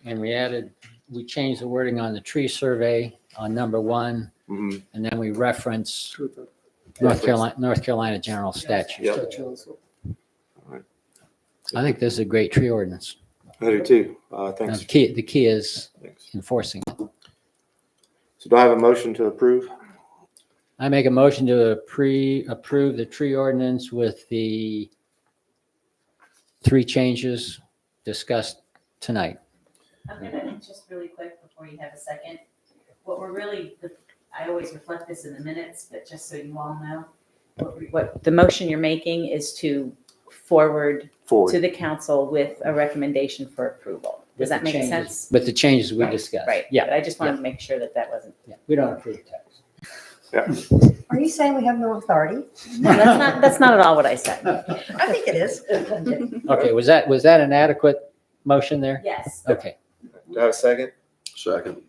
and we changed the wording on the tree survey on number 1, Mhm. and then we reference True, that. North Carolina General Statute. Yep. Statue also. I think this is a great tree ordinance. I do too. Now, Thanks. the key is Thanks. enforcing it. So do I have a motion to approve? I make a motion to approve the tree ordinance with the 3 changes discussed tonight. I'm gonna, just really quick before you have a second, what we're really, I always reflect this in the minutes, but just so you all know, What the motion you're making is to forward to Forward. the council with a recommendation for approval. Does that make sense? With the changes we discussed. Right. Yeah, But I just wanted to make sure that that wasn't. yeah. We don't approve text. Are you saying we have no authority? No, that's not at all what I said. I think it is. Okay, was that an adequate motion there? yes. Okay. Do I have a second? Second.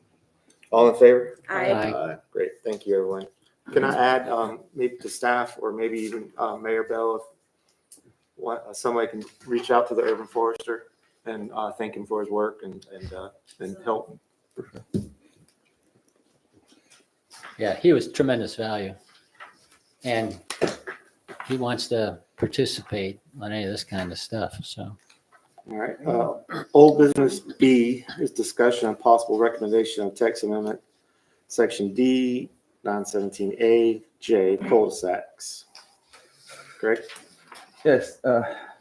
All in favor? I Aye. Great, thank you, everyone. Can I add, maybe to staff or maybe even Mayor Bell, if somebody can reach out to the urban forester and thank him for his work and help. Yeah, he was tremendous value. And he wants to participate on any of this kind of stuff, so. All right, old business B is discussion and possible recommendation of text amendment, section D, 917A, J, cul-de-sacs. Greg? Yes,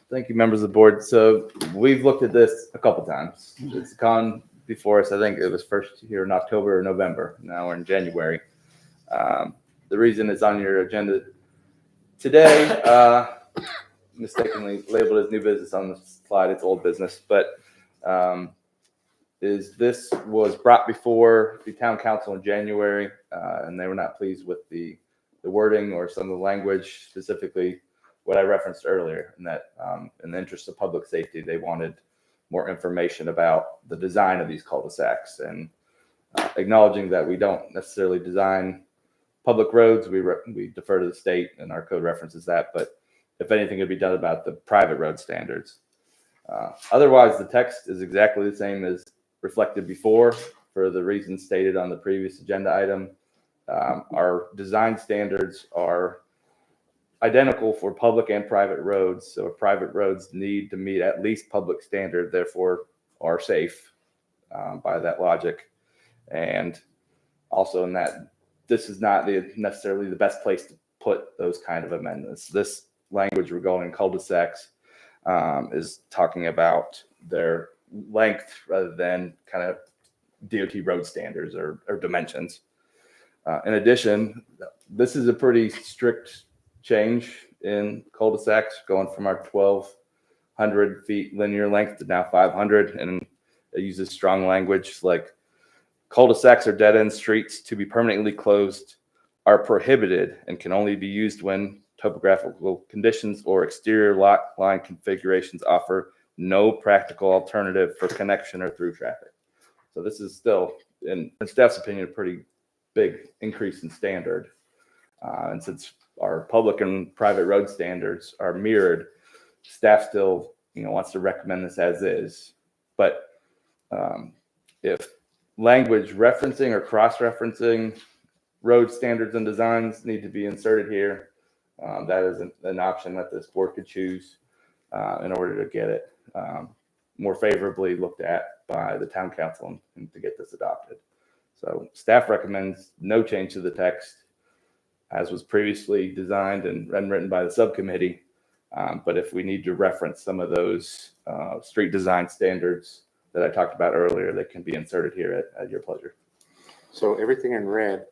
thank you, members of the board. So we've looked at this a couple times. It's gone before us. I think it was first here in October or November. Now we're in January. The reason it's on your agenda today, mistakenly labeled as new business on the slide, it's old business, but is this was brought before the town council in January, and they were not pleased with the wording or some of the language, specifically what I referenced earlier, and that in the interest of public safety, they wanted more information about the design of these cul-de-sacs, and acknowledging that we don't necessarily design public roads, we defer to the state, and our code references that, but if anything could be done about the private road standards. Otherwise, the text is exactly the same as reflected before for the reasons stated on the previous agenda item. Our design standards are identical for public and private roads. So private roads need to meet at least public standard, therefore are safe by that logic. And also in that this is not necessarily the best place to put those kind of amendments. This language regarding cul-de-sacs is talking about their length rather than kind of DOT road standards or dimensions. In addition, this is a pretty strict change in cul-de-sacs, going from our 12 100 feet linear length to now 500. And it uses strong language like cul-de-sacs or dead-end streets to be permanently closed are prohibited and can only be used when topographical conditions or exterior lot line configurations offer no practical alternative for connection or through traffic. So this is still, in staff's opinion, a pretty big increase in standard. And since our public and private road standards are mirrored, staff still, wants to recommend this as is. But if language referencing or cross-referencing road standards and designs need to be inserted here, that is an option that this board could choose in order to get it more favorably looked at by the town council and to get this adopted. So staff recommends no change to the text as was previously designed and written by the subcommittee. But if we need to reference some of those street design standards that I talked about earlier, they can be inserted here at your pleasure. So everything in red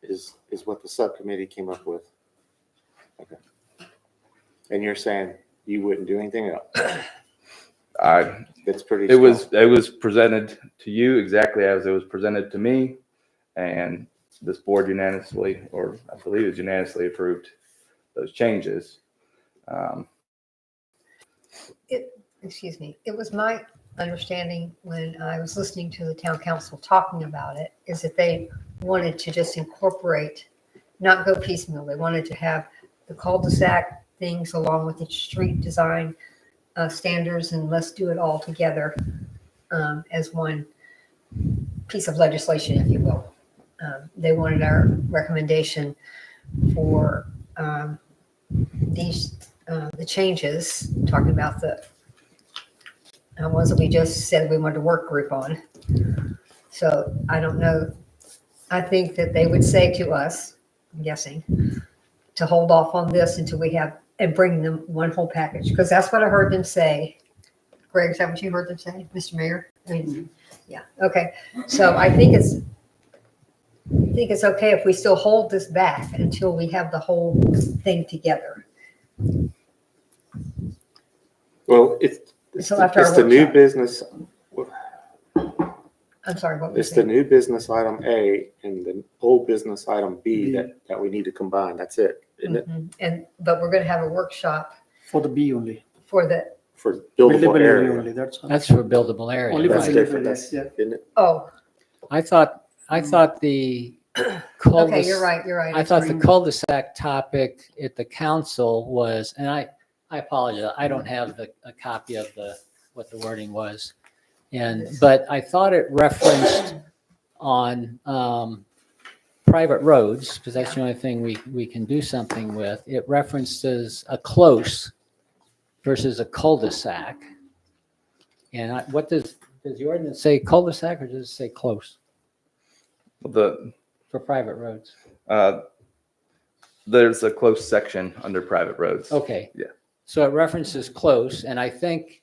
is what the subcommittee came up with. Okay. And you're saying you wouldn't do anything else? It's pretty. It was presented to you exactly as it was presented to me, and this board unanimously, or I believe it unanimously approved those changes. Excuse me, it was my understanding when I was listening to the town council talking about it, is that they wanted to just incorporate, not go piecemeal. They wanted to have the cul-de-sac things along with the street design standards, and let's do it all together as one piece of legislation, if you will. They wanted our recommendation for the changes, talking about the ones that we just said we wanted to work group on. So I don't know. I think that they would say to us, I'm guessing, to hold off on this until we have, and bring them one whole package, because that's what I heard them say. Greg, is that what you heard them say, Mr. Mayor? Yeah, okay. So I think it's okay if we still hold this back until we have the whole thing together. Well, it's So after our the new workshop. business. I'm sorry, what was It's the new business item A and the old business item B that we need to combine. That's it, isn't it? But we're gonna have a workshop For the B only. for the, For buildable area. Only, that's all. That's for buildable area. Only for That's right? different. buildable That's, areas, isn't it? oh, I thought the okay, cul-de-sac. you're right. I thought the cul-de-sac topic at the council was, and I apologize, I don't have a copy of what the wording was. But I thought it referenced on private roads, because that's the only thing we can do something with. It references a close versus a cul-de-sac. And what does the ordinance say, cul-de-sac, or does it say close for private roads? There's a close section under private roads. Okay. Yeah. So it references close, and I think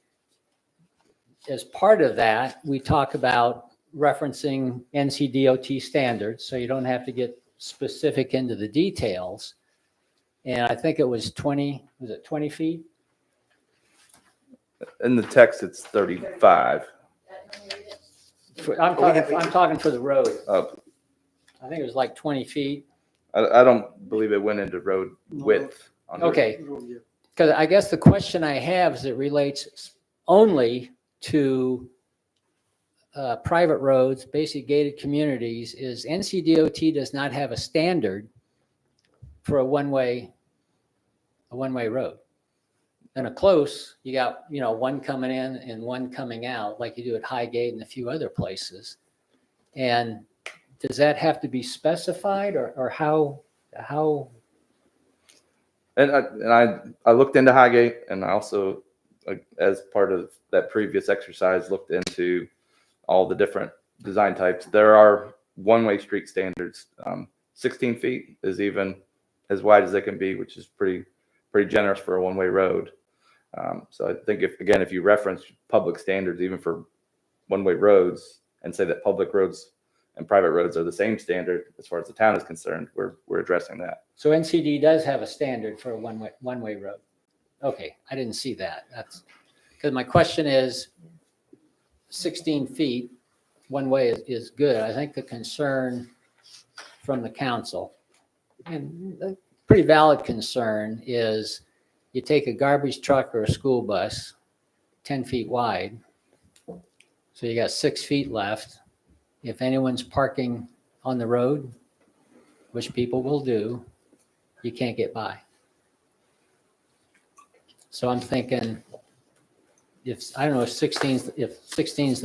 as part of that, we talk about referencing NCDOT standards, so you don't have to get specific into the details. And I think it was 20 feet? In the text, it's 35. I'm talking for the road. Uh, I think it was like 20 feet. I don't believe it went into road width. Okay. Because I guess the question I have is it relates only to private roads, basic gated communities, is NCDOT does not have a standard for a one-way road. And a close, you got, one coming in and one coming out, like you do at Highgate and a few other places. And does that have to be specified, or how? And I looked into Highgate, and I also, as part of that previous exercise, looked into all the different design types. There are one-way street standards. 16 feet is even as wide as they can be, which is pretty generous for a one-way road. So I think if you reference public standards, even for one-way roads, and say that public roads and private roads are the same standard as far as the town is concerned, we're addressing that. So NCD does have a standard for a one-way road. Okay, I didn't see that. That's, because my question is 16 feet, one way is good. I think the concern from the council, and a pretty valid concern, is you take a garbage truck or a school bus 10 feet wide, so you got 6 feet left. If anyone's parking on the road, which people will do, you can't get by. So I'm thinking, if, I don't know if 16's the